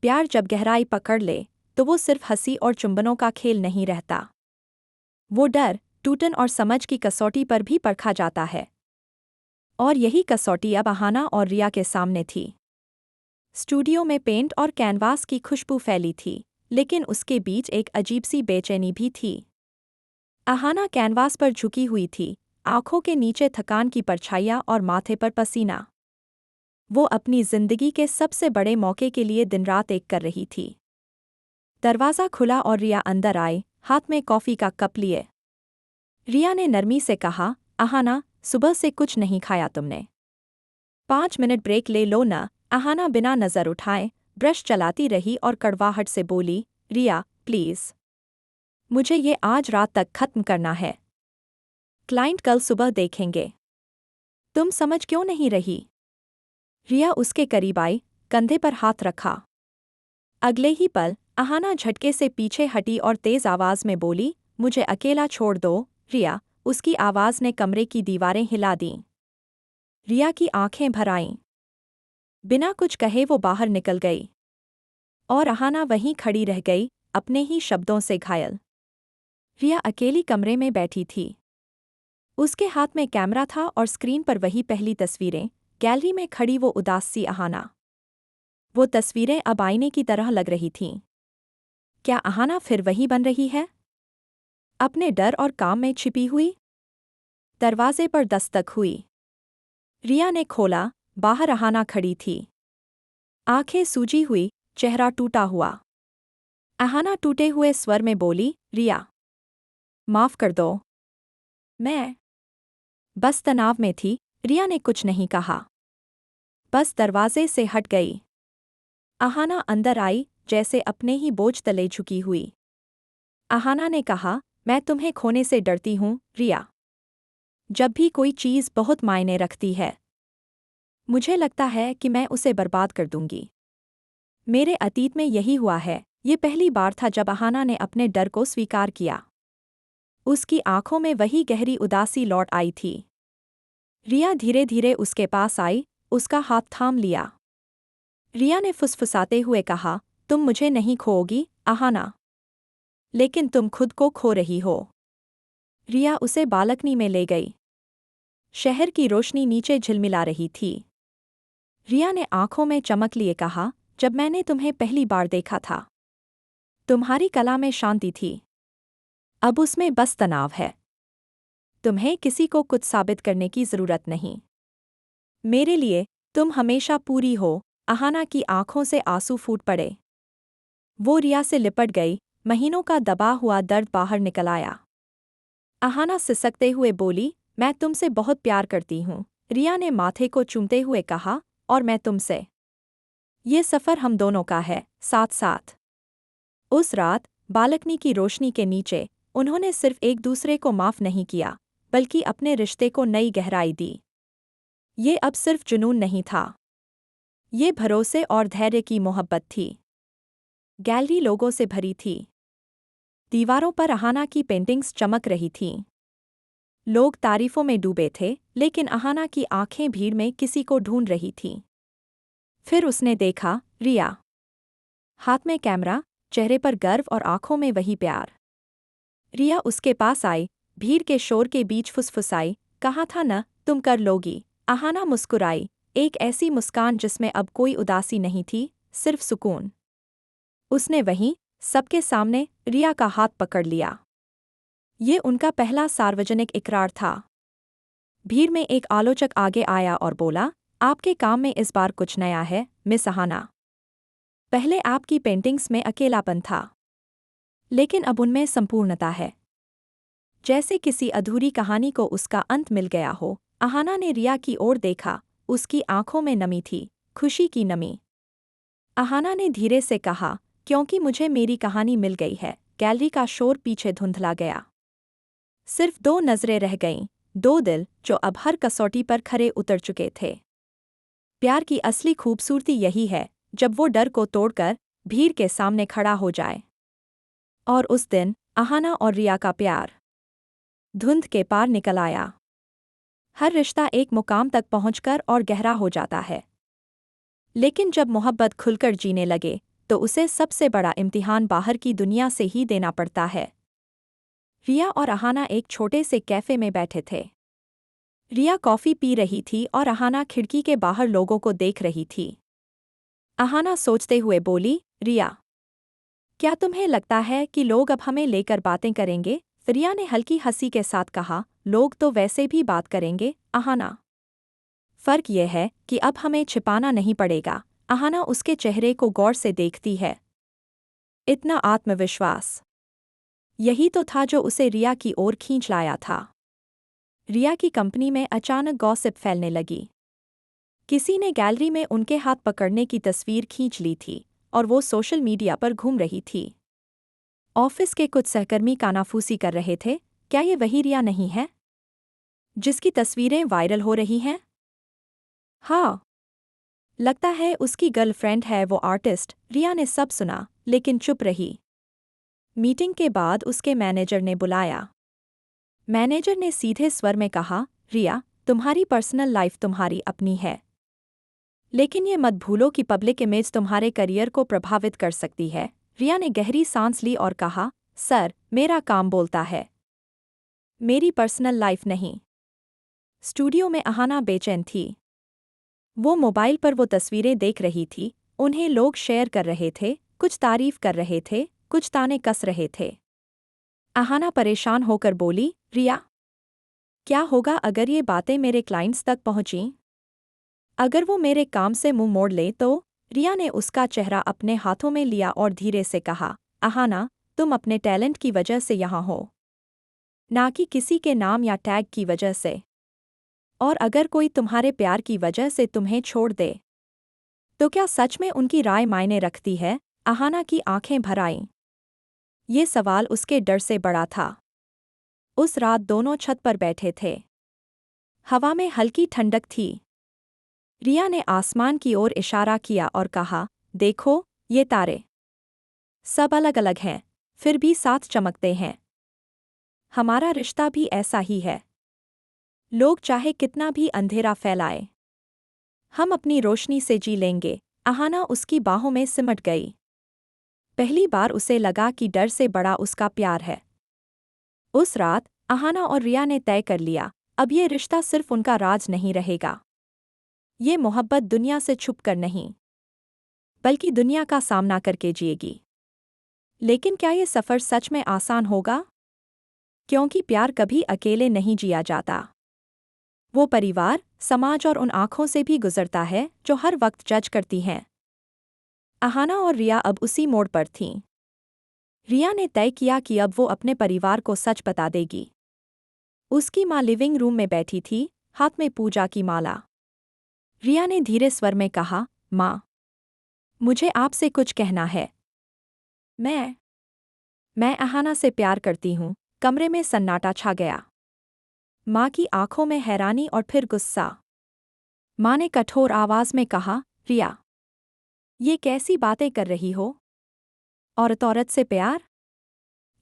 प्यार जब गहराई पकड़ ले तो वो सिर्फ हंसी और चुंबनों का खेल नहीं रहता। वो डर, टूटन और समझ की कसौटी पर भी परखा जाता है। और यही कसौटी अब अहाना और रिया के सामने थी। स्टूडियो में पेंट और कैनवास की खुशबू फैली थी, लेकिन उसके बीच एक अजीब सी बेचैनी भी थी। अहाना कैनवास पर झुकी हुई थी, आंखों के नीचे थकान की परछाइयाँ और माथे पर पसीना। वो अपनी जिंदगी के सबसे बड़े मौके के लिए दिन रात एक कर रही थी। दरवाज़ा खुला और रिया अंदर आई, हाथ में कॉफ़ी का कप लिए। रिया ने नरमी से कहा, अहाना, सुबह से कुछ नहीं खाया तुमने। 5 मिनट ब्रेक ले लो न। अहाना बिना नज़र उठाए ब्रश चलाती रही और कड़वाहट से बोली, रिया, प्लीज़। मुझे ये आज रात तक खत्म करना है। क्लाइंट कल सुबह देखेंगे। तुम समझ क्यों नहीं रही? रिया उसके करीब आई, कंधे पर हाथ रखा। अगले ही पल अहाना झटके से पीछे हटी और तेज आवाज में बोली, मुझे अकेला छोड़ दो, रिया। उसकी आवाज ने कमरे की दीवारें हिला दीं। रिया की आंखें भर आईं। बिना कुछ कहे वो बाहर निकल गई। और अहाना वहीं खड़ी रह गई, अपने ही शब्दों से घायल। रिया अकेली कमरे में बैठी थी। उसके हाथ में कैमरा था और स्क्रीन पर वही पहली तस्वीरें, गैलरी में खड़ी वो उदास सी अहाना। वो तस्वीरें अब आईने की तरह लग रही थीं। क्या अहाना फिर वही बन रही है? अपने डर और काम में छिपी हुई? दरवाजे पर दस्तक हुई। रिया ने खोला, बाहर अहाना खड़ी थी। आंखें सूजी हुई, चेहरा टूटा हुआ। अहाना टूटे हुए स्वर में बोली, रिया, माफ कर दो। मैं बस तनाव में थी। रिया ने कुछ नहीं कहा, बस दरवाजे से हट गई। अहाना अंदर आई, जैसे अपने ही बोझ तले झुकी हुई। अहाना ने कहा, मैं तुम्हें खोने से डरती हूँ, रिया। जब भी कोई चीज़ बहुत मायने रखती है, मुझे लगता है कि मैं उसे बर्बाद कर दूंगी। मेरे अतीत में यही हुआ है। ये पहली बार था जब अहाना ने अपने डर को स्वीकार किया। उसकी आंखों में वही गहरी उदासी लौट आई थी। रिया धीरे धीरे उसके पास आई, उसका हाथ थाम लिया। रिया ने फुसफुसाते हुए कहा, तुम मुझे नहीं खोओगी, अहाना। लेकिन तुम खुद को खो रही हो। रिया उसे बालकनी में ले गई। शहर की रोशनी नीचे झिलमिला रही थी। रिया ने आंखों में चमक लिए कहा, जब मैंने तुम्हें पहली बार देखा था, तुम्हारी कला में शांति थी। अब उसमें बस तनाव है। तुम्हें किसी को कुछ साबित करने की जरूरत नहीं। मेरे लिए तुम हमेशा पूरी हो। अहाना की आंखों से आंसू फूट पड़े। वो रिया से लिपट गई, महीनों का दबा हुआ दर्द बाहर निकल आया। अहाना सिसकते हुए बोली, मैं तुमसे बहुत प्यार करती हूँ। रिया ने माथे को चूमते हुए कहा, और मैं तुमसे। ये सफ़र हम दोनों का है, साथ साथ। उस रात बालकनी की रोशनी के नीचे उन्होंने सिर्फ एक दूसरे को माफ़ नहीं किया, बल्कि अपने रिश्ते को नई गहराई दी। ये अब सिर्फ जुनून नहीं था, ये भरोसे और धैर्य की मोहब्बत थी। गैलरी लोगों से भरी थी। दीवारों पर अहाना की पेंटिंग्स चमक रही थीं। लोग तारीफों में डूबे थे, लेकिन अहाना की आंखें भीड़ में किसी को ढूंढ रही थीं। फिर उसने देखा, रिया। हाथ में कैमरा, चेहरे पर गर्व और आंखों में वही प्यार। रिया उसके पास आई, भीड़ के शोर के बीच फुसफुसाई, कहा था न, तुम कर लोगी। अहाना मुस्कुराई, एक ऐसी मुस्कान जिसमें अब कोई उदासी नहीं थी, सिर्फ सुकून। उसने वहीं सबके सामने रिया का हाथ पकड़ लिया। ये उनका पहला सार्वजनिक इकरार था। भीड़ में एक आलोचक आगे आया और बोला, आपके काम में इस बार कुछ नया है, मिस अहाना। पहले आपकी पेंटिंग्स में अकेलापन था, लेकिन अब उनमें संपूर्णता है। जैसे किसी अधूरी कहानी को उसका अंत मिल गया हो। अहाना ने रिया की ओर देखा, उसकी आंखों में नमी थी, खुशी की नमी। अहाना ने धीरे से कहा, क्योंकि मुझे मेरी कहानी मिल गई है। गैलरी का शोर पीछे धुंधला गया। सिर्फ 2 नजरें रह गईं, 2 दिल जो अब हर कसौटी पर खरे उतर चुके थे। प्यार की असली खूबसूरती यही है, जब वो डर को तोड़कर भीड़ के सामने खड़ा हो जाए। और उस दिन अहाना और रिया का प्यार धुंध के पार निकल आया। हर रिश्ता एक मुकाम तक पहुंचकर और गहरा हो जाता है, लेकिन जब मोहब्बत खुलकर जीने लगे, तो उसे सबसे बड़ा इम्तिहान बाहर की दुनिया से ही देना पड़ता है। रिया और अहाना एक छोटे से कैफे में बैठे थे। रिया कॉफी पी रही थी और अहाना खिड़की के बाहर लोगों को देख रही थी। अहाना सोचते हुए बोली, रिया, क्या तुम्हें लगता है कि लोग अब हमें लेकर बातें करेंगे? रिया ने हल्की हंसी के साथ कहा, लोग तो वैसे भी बात करेंगे, अहाना। फर्क यह है कि अब हमें छिपाना नहीं पड़ेगा। अहाना उसके चेहरे को गौर से देखती है। इतना आत्मविश्वास, यही तो था जो उसे रिया की ओर खींच लाया था। रिया की कंपनी में अचानक गॉसिप फैलने लगी। किसी ने गैलरी में उनके हाथ पकड़ने की तस्वीर खींच ली थी और वो सोशल मीडिया पर घूम रही थी। ऑफिस के कुछ सहकर्मी कानाफूसी कर रहे थे, क्या ये वही रिया नहीं है जिसकी तस्वीरें वायरल हो रही हैं? हाँ, लगता है उसकी गर्लफ्रेंड है वो आर्टिस्ट। रिया ने सब सुना लेकिन चुप रही। मीटिंग के बाद उसके मैनेजर ने बुलाया। मैनेजर ने सीधे स्वर में कहा, रिया, तुम्हारी पर्सनल लाइफ तुम्हारी अपनी है, लेकिन ये मत भूलो कि पब्लिक इमेज तुम्हारे करियर को प्रभावित कर सकती है। रिया ने गहरी सांस ली और कहा, सर, मेरा काम बोलता है, मेरी पर्सनल लाइफ नहीं। स्टूडियो में अहाना बेचैन थी। वो मोबाइल पर वो तस्वीरें देख रही थी। उन्हें लोग शेयर कर रहे थे, कुछ तारीफ कर रहे थे, कुछ ताने कस रहे थे। अहाना परेशान होकर बोली, रिया, क्या होगा अगर ये बातें मेरे क्लाइंट्स तक पहुंचीं? अगर वो मेरे काम से मुंह मोड़ ले तो? रिया ने उसका चेहरा अपने हाथों में लिया और धीरे से कहा, अहाना, तुम अपने टैलेंट की वजह से यहाँ हो, ना कि किसी के नाम या टैग की वजह से। और अगर कोई तुम्हारे प्यार की वजह से तुम्हें छोड़ दे, तो क्या सच में उनकी राय मायने रखती है? अहाना की आंखें भर आईं। ये सवाल उसके डर से बड़ा था। उस रात दोनों छत पर बैठे थे। हवा में हल्की ठंडक थी। रिया ने आसमान की ओर इशारा किया और कहा, देखो, ये तारे सब अलग अलग हैं, फिर भी साथ चमकते हैं। हमारा रिश्ता भी ऐसा ही है। लोग चाहे कितना भी अंधेरा फैलाए, हम अपनी रोशनी से जी लेंगे। अहाना उसकी बाहों में सिमट गई। पहली बार उसे लगा कि डर से बड़ा उसका प्यार है। उस रात अहाना और रिया ने तय कर लिया, अब ये रिश्ता सिर्फ उनका राज नहीं रहेगा। ये मोहब्बत दुनिया से छुप कर नहीं, बल्कि दुनिया का सामना करके जिएगी। लेकिन क्या ये सफ़र सच में आसान होगा? क्योंकि प्यार कभी अकेले नहीं जिया जाता। वो परिवार, समाज और उन आँखों से भी गुजरता है जो हर वक्त जज करती हैं। अहाना और रिया अब उसी मोड़ पर थीं। रिया ने तय किया कि अब वो अपने परिवार को सच बता देगी। उसकी माँ लिविंग रूम में बैठी थी, हाथ में पूजा की माला। रिया ने धीरे स्वर में कहा, माँ, मुझे आपसे कुछ कहना है। मैं अहाना से प्यार करती हूँ। कमरे में सन्नाटा छा गया। माँ की आंखों में हैरानी और फिर गुस्सा। माँ ने कठोर आवाज में कहा, रिया, ये कैसी बातें कर रही हो? औरत से प्यार?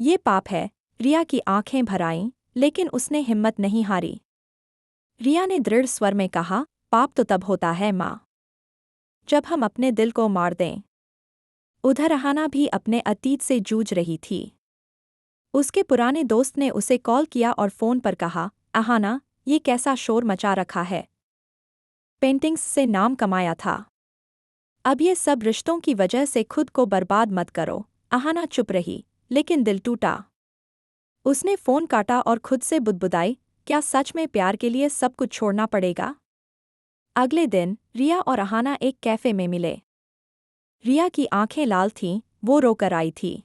ये पाप है। रिया की आंखें भर आईं, लेकिन उसने हिम्मत नहीं हारी। रिया ने दृढ़ स्वर में कहा, पाप तो तब होता है माँ, जब हम अपने दिल को मार दें। उधर अहाना भी अपने अतीत से जूझ रही थी। उसके पुराने दोस्त ने उसे कॉल किया और फोन पर कहा, अहाना, ये कैसा शोर मचा रखा है? पेंटिंग्स से नाम कमाया था, अब ये सब रिश्तों की वजह से खुद को बर्बाद मत करो। अहाना चुप रही, लेकिन दिल टूटा। उसने फोन काटा और खुद से बुदबुदाई, क्या सच में प्यार के लिए सब कुछ छोड़ना पड़ेगा? अगले दिन रिया और अहाना एक कैफे में मिले। रिया की आंखें लाल थीं, वो रोकर आई थी।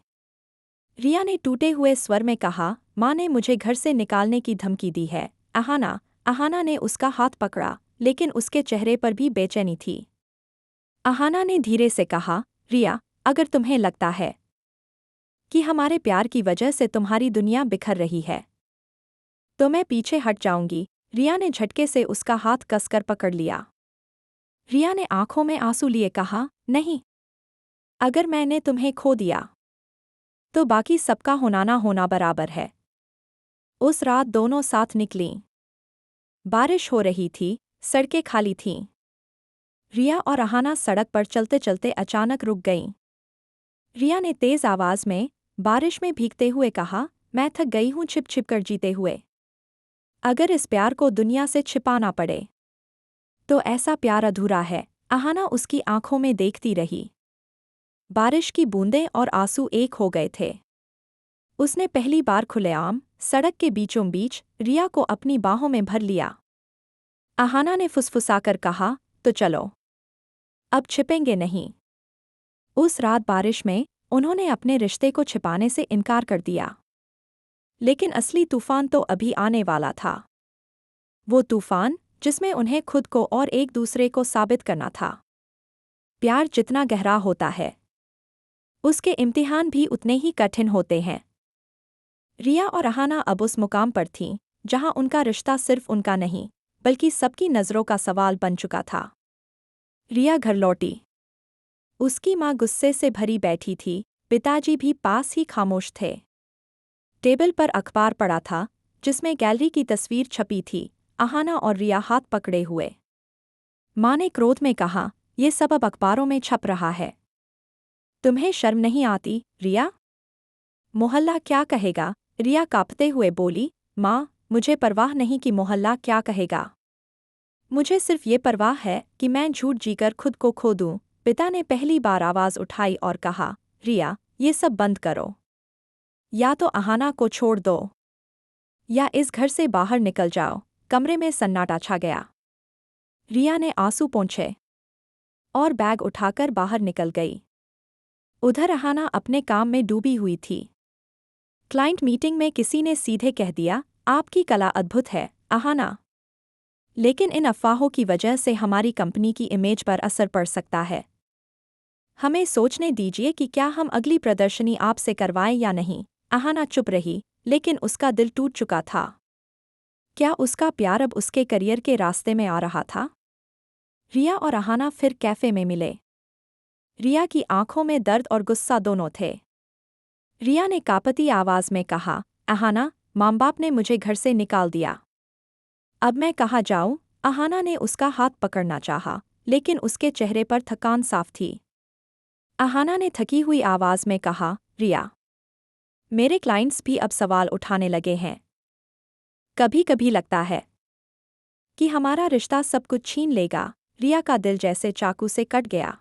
रिया ने टूटे हुए स्वर में कहा, माँ ने मुझे घर से निकालने की धमकी दी है। अहाना ने उसका हाथ पकड़ा, लेकिन उसके चेहरे पर भी बेचैनी थी। अहाना ने धीरे से कहा, रिया, अगर तुम्हें लगता है कि हमारे प्यार की वजह से तुम्हारी दुनिया बिखर रही है, तो मैं पीछे हट जाऊंगी। रिया ने झटके से उसका हाथ कसकर पकड़ लिया। रिया ने आंखों में आंसू लिए कहा, नहीं, अगर मैंने तुम्हें खो दिया तो बाकी सबका होना ना होना बराबर है। उस रात दोनों साथ निकलीं। बारिश हो रही थी, सड़कें खाली थीं। रिया और अहाना सड़क पर चलते चलते अचानक रुक गईं। रिया ने तेज आवाज में बारिश में भीगते हुए कहा, मैं थक गई हूँ छिप छिप कर जीते हुए। अगर इस प्यार को दुनिया से छिपाना पड़े तो ऐसा प्यार अधूरा है। अहाना उसकी आंखों में देखती रही। बारिश की बूंदें और आंसू एक हो गए थे। उसने पहली बार खुलेआम सड़क के बीचों बीच रिया को अपनी बाहों में भर लिया। अहाना ने फुसफुसाकर कहा, तो चलो, अब छिपेंगे नहीं। उस रात बारिश में उन्होंने अपने रिश्ते को छिपाने से इनकार कर दिया। लेकिन असली तूफान तो अभी आने वाला था। वो तूफान जिसमें उन्हें खुद को और एक दूसरे को साबित करना था। प्यार जितना गहरा होता है, उसके इम्तिहान भी उतने ही कठिन होते हैं। रिया और अहाना अब उस मुकाम पर थीं जहां उनका रिश्ता सिर्फ उनका नहीं बल्कि सबकी नज़रों का सवाल बन चुका था। रिया घर लौटी। उसकी माँ गुस्से से भरी बैठी थी, पिताजी भी पास ही खामोश थे। टेबल पर अखबार पड़ा था जिसमें गैलरी की तस्वीर छपी थी, अहाना और रिया हाथ पकड़े हुए। माँ ने क्रोध में कहा, ये सब अब अखबारों में छप रहा है। तुम्हें शर्म नहीं आती, रिया? मोहल्ला क्या कहेगा? रिया कांपते हुए बोली, माँ, मुझे परवाह नहीं कि मोहल्ला क्या कहेगा। मुझे सिर्फ ये परवाह है कि मैं झूठ जीकर खुद को खो दूं। पिता ने पहली बार आवाज उठाई और कहा, रिया, ये सब बंद करो। या तो अहाना को छोड़ दो या इस घर से बाहर निकल जाओ। कमरे में सन्नाटा छा गया। रिया ने आंसू पोंछे और बैग उठाकर बाहर निकल गई। उधर अहाना अपने काम में डूबी हुई थी। क्लाइंट मीटिंग में किसी ने सीधे कह दिया, आपकी कला अद्भुत है, अहाना। लेकिन इन अफवाहों की वजह से हमारी कंपनी की इमेज पर असर पड़ सकता है। हमें सोचने दीजिए कि क्या हम अगली प्रदर्शनी आपसे करवाएं या नहीं। अहाना चुप रही, लेकिन उसका दिल टूट चुका था। क्या उसका प्यार अब उसके करियर के रास्ते में आ रहा था? रिया और अहाना फिर कैफे में मिले। रिया की आंखों में दर्द और गुस्सा दोनों थे। रिया ने कांपती आवाज में कहा, अहाना, माँ बाप ने मुझे घर से निकाल दिया। अब मैं कहाँ जाऊँ? अहाना ने उसका हाथ पकड़ना चाहा, लेकिन उसके चेहरे पर थकान साफ थी। अहाना ने थकी हुई आवाज में कहा, रिया, मेरे क्लाइंट्स भी अब सवाल उठाने लगे हैं। कभी कभी लगता है कि हमारा रिश्ता सब कुछ छीन लेगा। रिया का दिल जैसे चाकू से कट गया।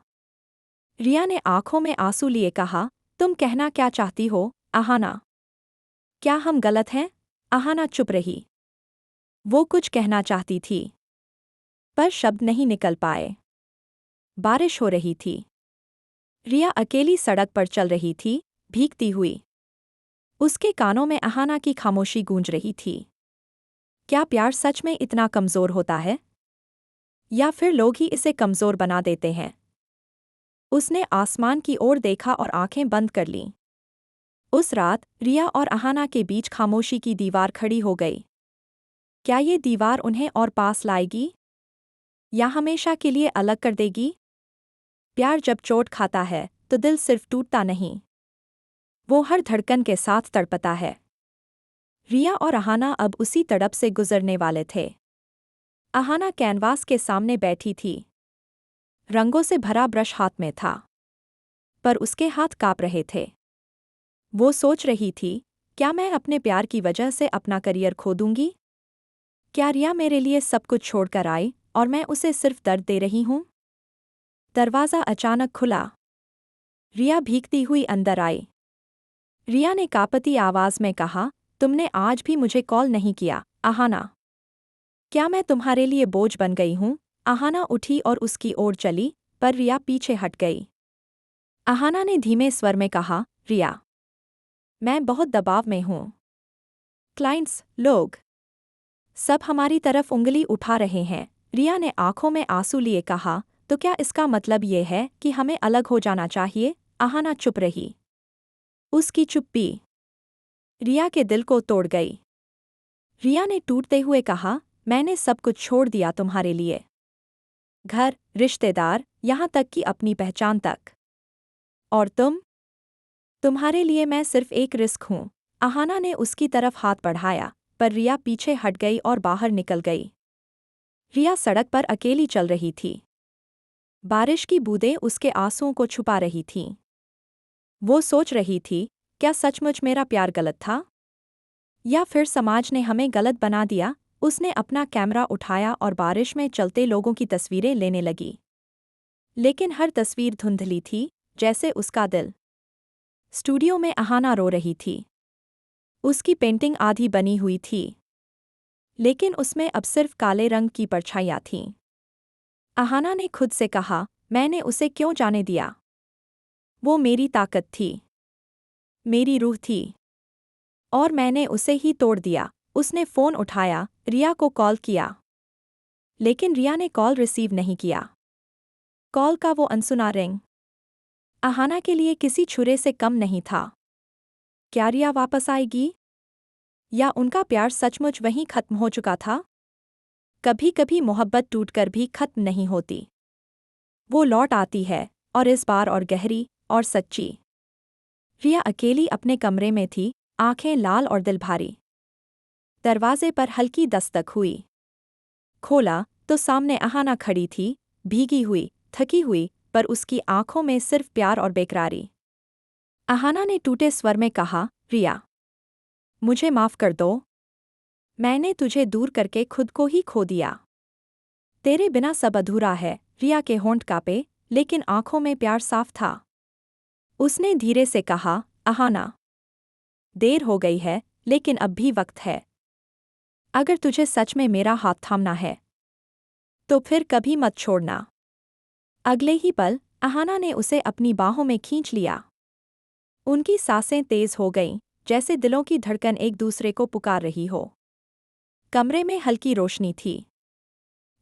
रिया ने आंखों में आंसू लिए कहा, तुम कहना क्या चाहती हो, अहाना? क्या हम गलत हैं? अहाना चुप रही। वो कुछ कहना चाहती थी, पर शब्द नहीं निकल पाए। बारिश हो रही थी। रिया अकेली सड़क पर चल रही थी, भीगती हुई। उसके कानों में अहाना की खामोशी गूंज रही थी। क्या प्यार सच में इतना कमज़ोर होता है? या फिर लोग ही इसे कमज़ोर बना देते हैं? उसने आसमान की ओर देखा और आंखें बंद कर लीं। उस रात रिया और अहाना के बीच खामोशी की दीवार खड़ी हो गई। क्या ये दीवार उन्हें और पास लाएगी या हमेशा के लिए अलग कर देगी? प्यार जब चोट खाता है तो दिल सिर्फ टूटता नहीं, वो हर धड़कन के साथ तड़पता है। रिया और अहाना अब उसी तड़प से गुजरने वाले थे। अहाना कैनवास के सामने बैठी थी। रंगों से भरा ब्रश हाथ में था, पर उसके हाथ कांप रहे थे। वो सोच रही थी, क्या मैं अपने प्यार की वजह से अपना करियर खो दूंगी? क्या रिया मेरे लिए सब कुछ छोड़कर आई और मैं उसे सिर्फ दर्द दे रही हूं? दरवाज़ा अचानक खुला। रिया भीगती हुई अंदर आई। रिया ने कांपती आवाज में कहा, तुमने आज भी मुझे कॉल नहीं किया, अहाना। क्या मैं तुम्हारे लिए बोझ बन गई हूं? अहाना उठी और उसकी ओर चली, पर रिया पीछे हट गई। अहाना ने धीमे स्वर में कहा, रिया, मैं बहुत दबाव में हूं। क्लाइंट्स, लोग सब हमारी तरफ उंगली उठा रहे हैं। रिया ने आंखों में आंसू लिए कहा, तो क्या इसका मतलब ये है कि हमें अलग हो जाना चाहिए? अहाना चुप रही। उसकी चुप्पी रिया के दिल को तोड़ गई। रिया ने टूटते हुए कहा, मैंने सब कुछ छोड़ दिया तुम्हारे लिए। घर, रिश्तेदार, यहाँ तक कि अपनी पहचान तक। और तुम्हारे लिए मैं सिर्फ एक रिस्क हूँ। अहाना ने उसकी तरफ हाथ बढ़ाया, पर रिया पीछे हट गई और बाहर निकल गई। रिया सड़क पर अकेली चल रही थी। बारिश की बूंदें उसके आंसुओं को छुपा रही थीं। वो सोच रही थी, क्या सचमुच मेरा प्यार गलत था? या फिर समाज ने हमें गलत बना दिया? उसने अपना कैमरा उठाया और बारिश में चलते लोगों की तस्वीरें लेने लगी। लेकिन हर तस्वीर धुंधली थी, जैसे उसका दिल। स्टूडियो में अहाना रो रही थी। उसकी पेंटिंग आधी बनी हुई थी, लेकिन उसमें अब सिर्फ काले रंग की परछाइयाँ थीं। अहाना ने खुद से कहा, मैंने उसे क्यों जाने दिया? वो मेरी ताकत थी, मेरी रूह थी, और मैंने उसे ही तोड़ दिया। उसने फ़ोन उठाया, रिया को कॉल किया, लेकिन रिया ने कॉल रिसीव नहीं किया। कॉल का वो अनसुना रिंग अहाना के लिए किसी छुरे से कम नहीं था। क्या रिया वापस आएगी? या उनका प्यार सचमुच वहीं खत्म हो चुका था? कभी कभी मोहब्बत टूटकर भी खत्म नहीं होती, वो लौट आती है, और इस बार और गहरी और सच्ची। रिया अकेली अपने कमरे में थी, आंखें लाल और दिल भारी। दरवाजे पर हल्की दस्तक हुई। खोला तो सामने अहाना खड़ी थी, भीगी हुई, थकी हुई, पर उसकी आंखों में सिर्फ प्यार और बेकरारी। अहाना ने टूटे स्वर में कहा, रिया, मुझे माफ कर दो। मैंने तुझे दूर करके खुद को ही खो दिया। तेरे बिना सब अधूरा है। रिया के होंठ कांपे, लेकिन आंखों में प्यार साफ था। उसने धीरे से कहा, अहाना, देर हो गई है, लेकिन अब भी वक्त है। अगर तुझे सच में मेरा हाथ थामना है, तो फिर कभी मत छोड़ना। अगले ही पल अहाना ने उसे अपनी बाहों में खींच लिया। उनकी सांसें तेज हो गईं, जैसे दिलों की धड़कन एक दूसरे को पुकार रही हो। कमरे में हल्की रोशनी थी।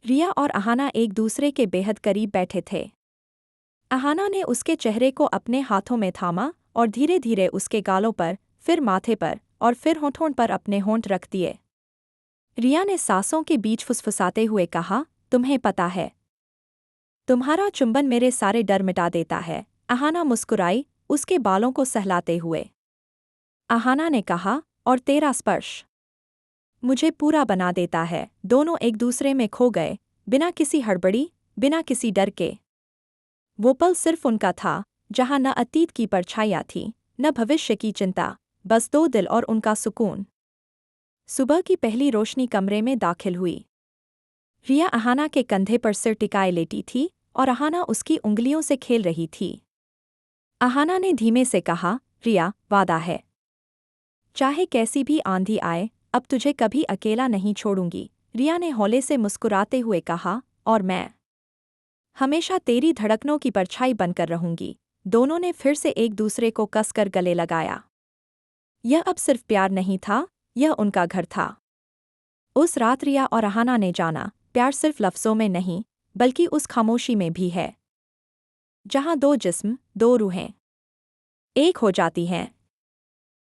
रिया और अहाना एक दूसरे के बेहद करीब बैठे थे। अहाना ने उसके चेहरे को अपने हाथों में थामा और धीरे धीरे उसके गालों पर, फिर माथे पर, और फिर होंठों पर अपने होंठ रख दिए। रिया ने सांसों के बीच फुसफुसाते हुए कहा, तुम्हें पता है, तुम्हारा चुंबन मेरे सारे डर मिटा देता है। अहाना मुस्कुराई, उसके बालों को सहलाते हुए। अहाना ने कहा, और तेरा स्पर्श मुझे पूरा बना देता है। दोनों एक दूसरे में खो गए, बिना किसी हड़बड़ी, बिना किसी डर के। वो पल सिर्फ उनका था, जहां न अतीत की परछाइयाँ थीं, न भविष्य की चिंता, बस दो दिल और उनका सुकून। सुबह की पहली रोशनी कमरे में दाखिल हुई। रिया अहाना के कंधे पर सिर टिकाए लेटी थी, और अहाना उसकी उंगलियों से खेल रही थी। अहाना ने धीमे से कहा, रिया, वादा है, चाहे कैसी भी आंधी आए, अब तुझे कभी अकेला नहीं छोड़ूंगी। रिया ने हौले से मुस्कुराते हुए कहा, और मैं हमेशा तेरी धड़कनों की परछाई बनकर रहूंगी। दोनों ने फिर से एक दूसरे को कसकर गले लगाया। यह अब सिर्फ प्यार नहीं था, यह उनका घर था। उस रात रिया और अहाना ने जाना, प्यार सिर्फ लफ्ज़ों में नहीं, बल्कि उस खामोशी में भी है, जहां दो जिस्म, दो रूहें एक हो जाती हैं।